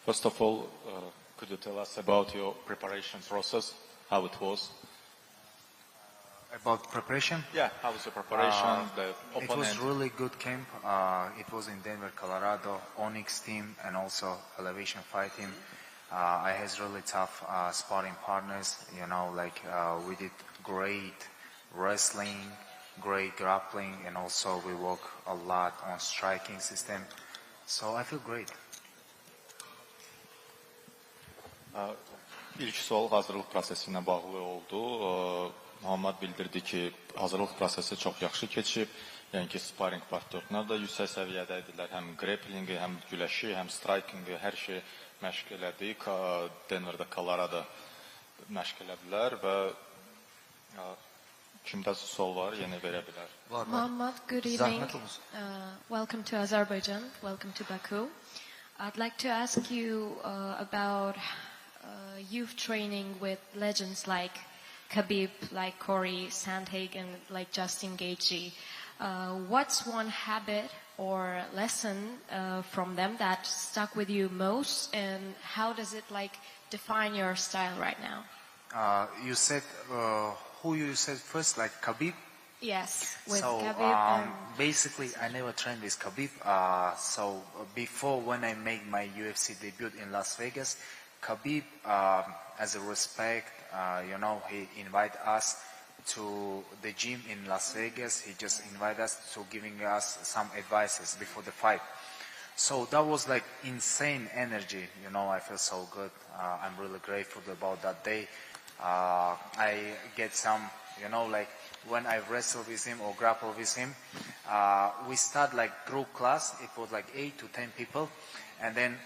First of all, could you tell us about your preparation process, how it was? About preparation? Yeah, how was the preparation, the opponent? It was really good camp. It was in Denver, Colorado, Onyx team and also Elevation Fight team. I had really tough sparring partners, we did great wrestling, great grappling, and also we work a lot on striking system. So I feel great. İlk sual hazırlıq prosesi ilə bağlı oldu. Muhammad bildirdi ki, hazırlıq prosesi çox yaxşı keçib. Yəni ki, sparring partnyorlar da yüksək səviyyədə idilər. Həm grapplingi, həm güləşi, həm strikingi, hər şey məşq elədi. Denver'da, Colorado məşq elədilər və kimdə sual var, yenə verə bilər. Muhammad, good evening. Welcome to Azerbaijan. Welcome to Baku. I'd like to ask you about youth training with legends like Khabib, like Corey Sandhagen, like Justin Gaethje. What's one habit or lesson from them that stuck with you most, and how does it define your style right now? You said who you said first, like Khabib? Yes, with so, Khabib. Basically, I never trained with Khabib. So before, when I made my UFC debut in Las Vegas, Khabib, as a respect, he invited us to the gym in Las Vegas. He just invited us to giving us some advices before the fight. So that was like insane energy. I feel so good. I'm really grateful about that day. I get some, when I wrestle with him or grapple with him, we start like group class. It was like 8 to 10 people. And then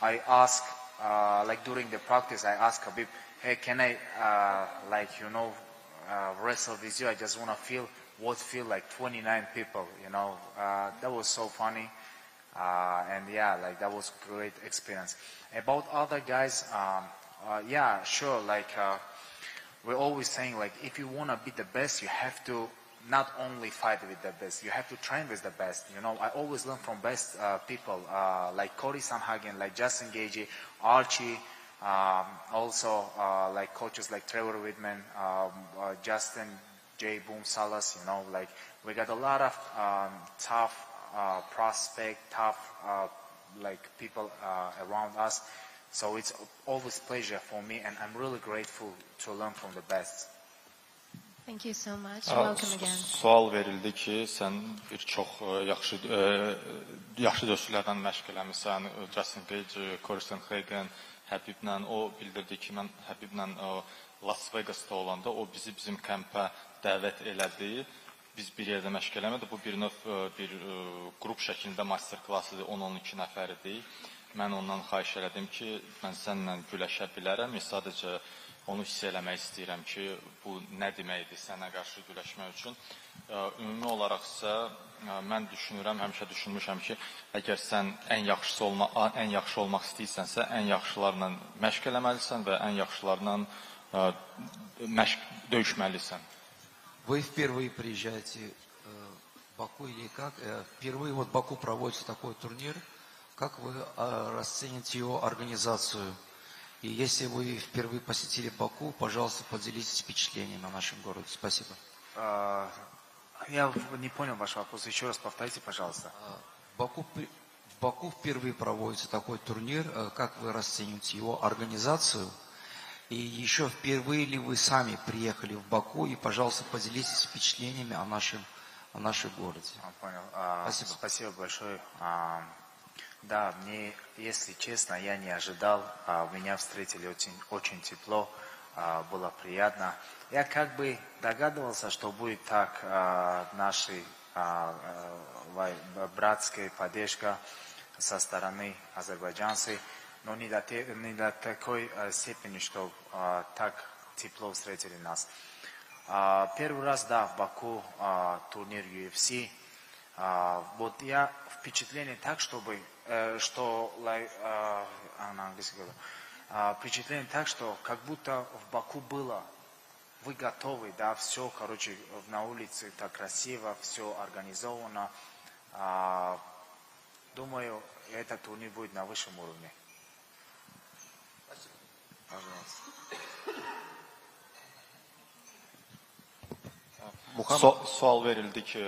I ask, during the practice, I ask Khabib, hey, can I, wrestle with you? I just want to feel like 29 people, that was so funny. And yeah, that was great experience. About other guys, yeah, sure, we're always saying, if you want to be the best, you have to not only fight with the best, you have to train with the best. I always learn from best people, like Corey Sandhagen, like Justin Gaethje, Archie, also like coaches like Trevor Whitman, Justin J. Boom Salas, we got a lot of tough prospect, tough people around us. So it's always a pleasure for me, and I'm really grateful to learn from the best. Thank you so much. Welcome again. Sual verildi ki, sən bir çox yaxşı döyüşçülərdən məşq eləmisən. Justin Gaethje, Corey Sandhagen, Khabiblə. O bildirdi ki, mən Khabiblə Las Vegas'ta olanda o bizi bizim kəmpə dəvət elədi. Biz bir yerdə məşq eləmədi. Bu bir növ bir qrup şəklində master klassıdır. 10-12 nəfər idi. Mən ondan xahiş elədim ki, mən səninlə güləşə bilərəm. Sadəcə onu hiss eləmək istəyirəm ki, bu nə deməkdir sənə qarşı güləşmək üçün. Ümumi olaraq isə mən düşünürəm, həmişə düşünmüşəm ki, əgər sən ən yaxşı olmaq istəyirsənsə, ən yaxşılarla məşq eləməlisən və ən yaxşılarla döyüşməlisən. Вы впервые приезжаете в Баку или как? Впервые в Баку проводится такой турнир. Как вы расцените его организацию? И если вы впервые посетили Баку, пожалуйста, поделитесь впечатлениями о нашем городе. Спасибо. Я не понял ваш вопрос. Еще раз повторите, пожалуйста. В Баку впервые проводится такой турнир. Как вы расцениваете его организацию? И еще впервые ли вы сами приехали в Баку? И, пожалуйста, поделитесь впечатлениями о нашем городе. Понял. Спасибо. Спасибо большое. Да, мне, если честно, я не ожидал. Меня встретили очень тепло, было приятно. Я как бы догадывался, что будет так, нашей братская поддержка со стороны азербайджанцев, но не до такой степени, что так тепло встретили нас. Первый раз, да, в Баку турнир UFC. Вот я впечатление так, впечатление так, что как будто в Баку было, вы готовы, да, все, на улице так красиво, все организовано. Думаю, этот турнир будет на высшем уровне. Пожалуйста. Sual verildi ki,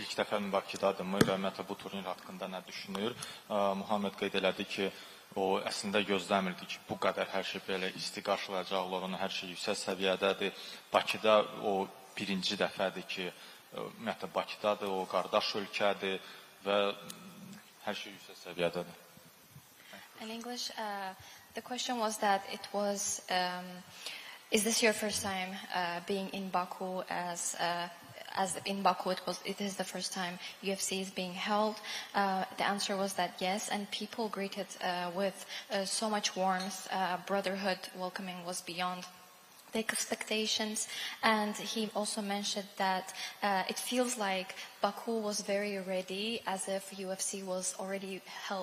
ilk dəfə Bakıdadırmı və ümumiyyətlə bu turnir haqqında nə düşünür? Muhammed qeyd elədi ki, o əslində gözləmirdi ki, bu qədər hər şey belə isti qarşılayacaqlar, onu hər şey yüksək səviyyədədir. Bakıda o birinci dəfədir ki, ümumiyyətlə Bakıdadır, o qardaş ölkədir və hər şey yüksək səviyyədədir. In English, the question was that it was, is this your first time being in Baku as in Baku it is the first time UFC is being held? The answer was that yes, and people greeted with so much warmth, brotherhood, welcoming was beyond the expectations, and he also mentioned that it feels like Baku was very ready, as if UFC was already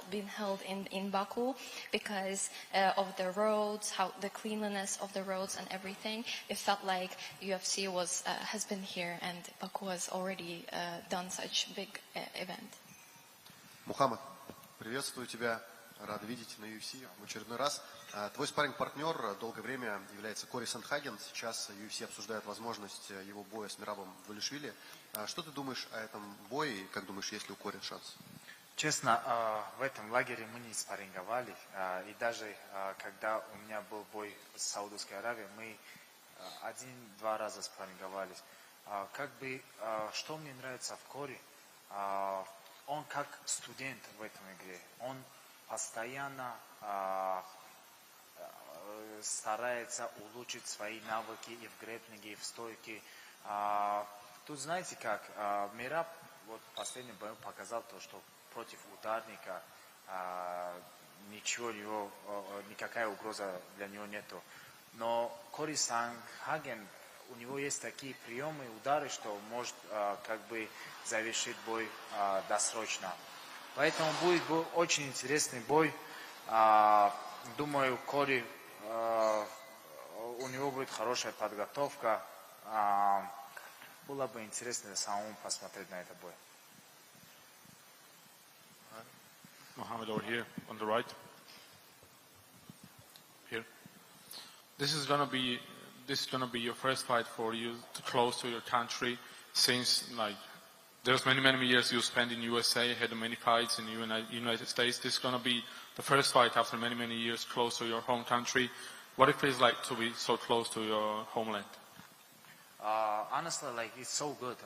been held in Baku because of the roads, how the cleanliness of the roads and everything. It felt like UFC has been here and Baku has already done such big event. Мухаммад, приветствую тебя. Рад видеть на UFC в очередной раз. Твой спарринг-партнер долгое время является Кори Сандхаген. Сейчас UFC обсуждает возможность его боя с Мирабом Валишвили. Что ты думаешь о этом бое и как думаешь, есть ли у Кори шанс? Честно, в этом лагере мы не спарринговали. И даже когда у меня был бой с Саудовской Аравией, мы один-два раза спарринговались. Что мне нравится в Кори, он как студент в этом игре. Он постоянно старается улучшить свои навыки и в грэпплинге, и в стойке. Тут знаете как, Мираб вот в последнем бою показал то, что против ударника никакая угроза для него нету. Но Кори Сандхаген, у него есть такие приемы, удары, что может завершить бой досрочно. Поэтому будет очень интересный бой. Думаю, Кори, у него будет хорошая подготовка. Было бы интересно самому посмотреть на этот бой. Muhammad over here on the right. Here. This is gonna be your first fight for you to close to your country, since there's many years you spent in USA, had many fights in the United States. This is gonna be the first fight after many years close to your home country. What it feels like to be so close to your homeland? Honestly, it's so good.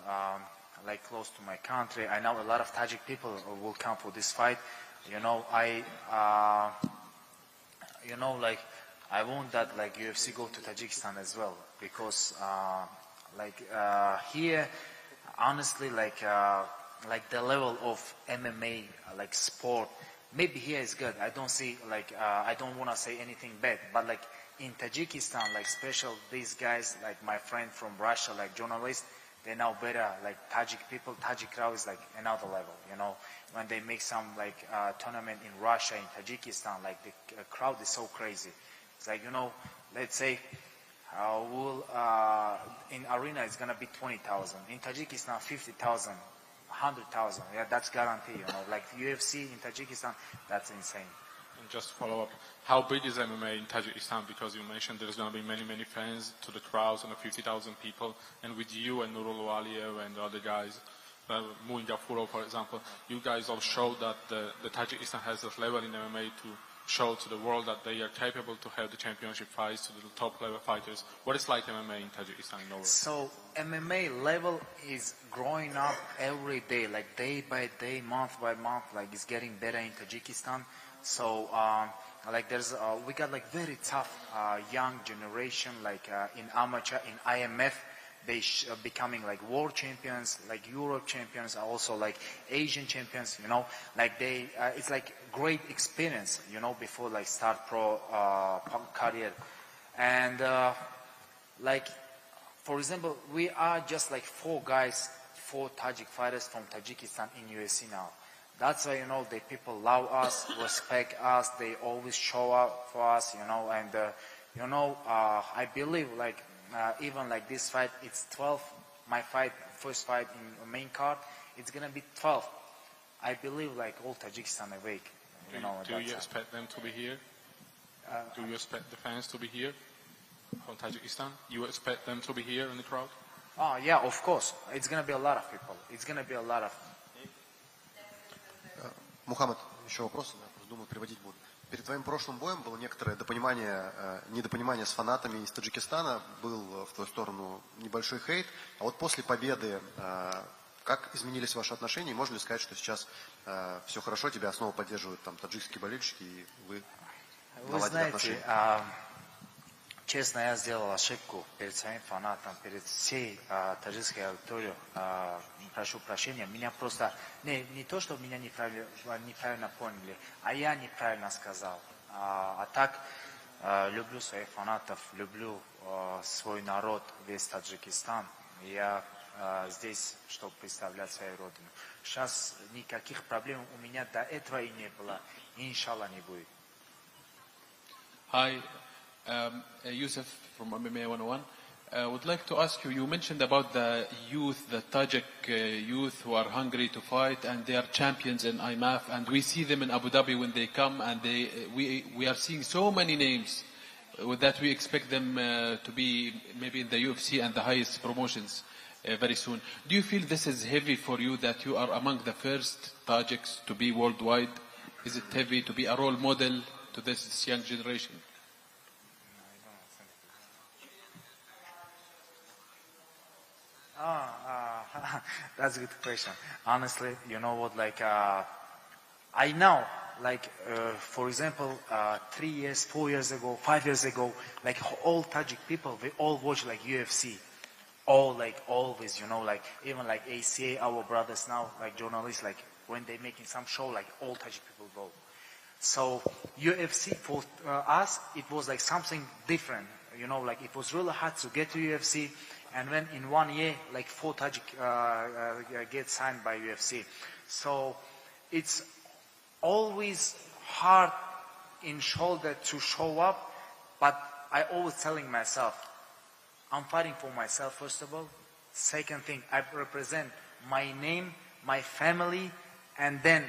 Close to my country. I know a lot of Tajik people will come for this fight. I want that UFC go to Tajikistan as well, because here, honestly, the level of MMA sport, maybe here is good. I don't see I don't want to say anything bad, but in Tajikistan, special these guys, my friend from Russia, journalists, they know better. Tajik people, Tajik crowd is another level. When they make some tournament in Russia, in Tajikistan, the crowd is so crazy. It's let's say in arena it's gonna be 20,000. In Tajikistan, 50,000, 100,000. Yeah, that's guaranteed. UFC in Tajikistan, that's insane. And just to follow up, how big is MMA in Tajikistan? Because you mentioned there's going to be many fans to the crowds and 50,000 people. And with you and Nurul Waliev and the other guys, Muin Gafurov, for example, you guys all showed that the Tajikistan has a level in MMA to show to the world that they are capable to have the championship fights to the top level fighters. What is like MMA in Tajikistan in overall? So MMA level is growing up every day, day by day, month by month, it's getting better in Tajikistan. So we got very tough young generation, in amateur, in IMF, they becoming world champions, Europe champions, also Asian champions, it's great experience, before start pro career. And for example, we are just 4 Tajik fighters from Tajikistan in UFC now. That's why, the people love us, respect us, they always show up for us, and, I believe, even this fight, it's 12, my first fight in the main card, it's gonna be 12. I believe, all Tajikistan awake, Do you expect them to be here? Do you expect the fans to be here from Tajikistan? You expect them to be here in the crowd? Oh, yeah, of course. It's going to be a lot of people. It's going to be a lot of... Мухаммад, еще вопрос, думаю, приводить буду. Перед твоим прошлым боем было некоторое недопонимание с фанатами из Таджикистана, был в твою сторону небольшой хейт. А вот после победы, как изменились ваши отношения? И можно ли сказать, что сейчас все хорошо, тебя снова поддерживают там таджикские болельщики, и вы наладили отношения? Честно, я сделал ошибку перед своим фанатом, перед всей таджикской аудиторией. Прошу прощения. Меня просто... Не то, что меня неправильно поняли, а я неправильно сказал. А так, люблю своих фанатов, люблю свой народ, весь Таджикистан. Я здесь, чтобы представлять свою родину. Сейчас никаких проблем у меня до этого и не было. Иншалла не будет. Hi. Yusuf from MMA 101. Would like to ask you, you mentioned about the youth, the Tajik youth who are hungry to fight, and they are champions in IMAF, and we see them in Abu Dhabi when they come, and we are seeing so many names with that we expect them to be maybe in the UFC and the highest promotions very soon. Do you feel this is heavy for you, that you are among the first Tajiks to be worldwide? Is it heavy to be a role model to this young generation? That's a good question. Honestly, you know what, like, I know, like, for example, 3 years, 4 years ago, 5 years ago, like, all Tajik people, we all watch, like, UFC. All, like, always, you know, like, even, like, ACA, our brothers now, like, journalists, like, when they making some show, like, all Tajik people go. So, UFC, for us, it was, like, something different. You know, like, it was really hard to get to UFC. And when in 1 year, like 4 Tajik get signed by UFC. So it's always hard in shoulder to show up, but I always telling myself, I'm fighting for myself first of all. Second thing, I represent my name, my family, and then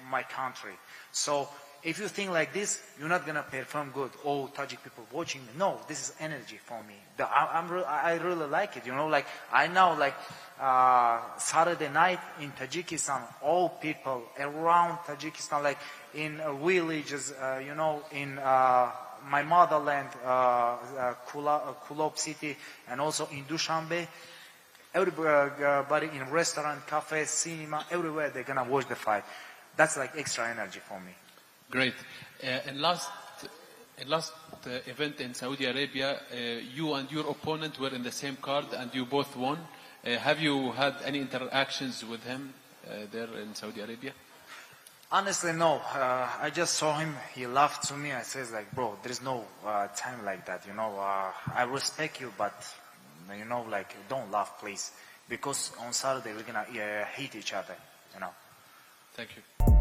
my country. So if you think like this, you're not gonna perform good. All Tajik people watching me. No, this is energy for me. I really like it. You know, like I know, like Saturday night in Tajikistan, all people around Tajikistan, like in villages, you know, in my motherland, Kulop city, and also in Dushanbe. Everybody in restaurant, cafes, cinema, everywhere they're gonna watch the fight. That's like extra energy for me. Great. In last event in Saudi Arabia, you and your opponent were in the same card and you both won. Have you had any interactions with him there in Saudi Arabia? Honestly, no. I just saw him. He laughed to me. I says like, bro, there's no time like that. You know, I respect you, but you know, like, don't laugh, please, because on Saturday we're gonna hit each other. You know. Thank you.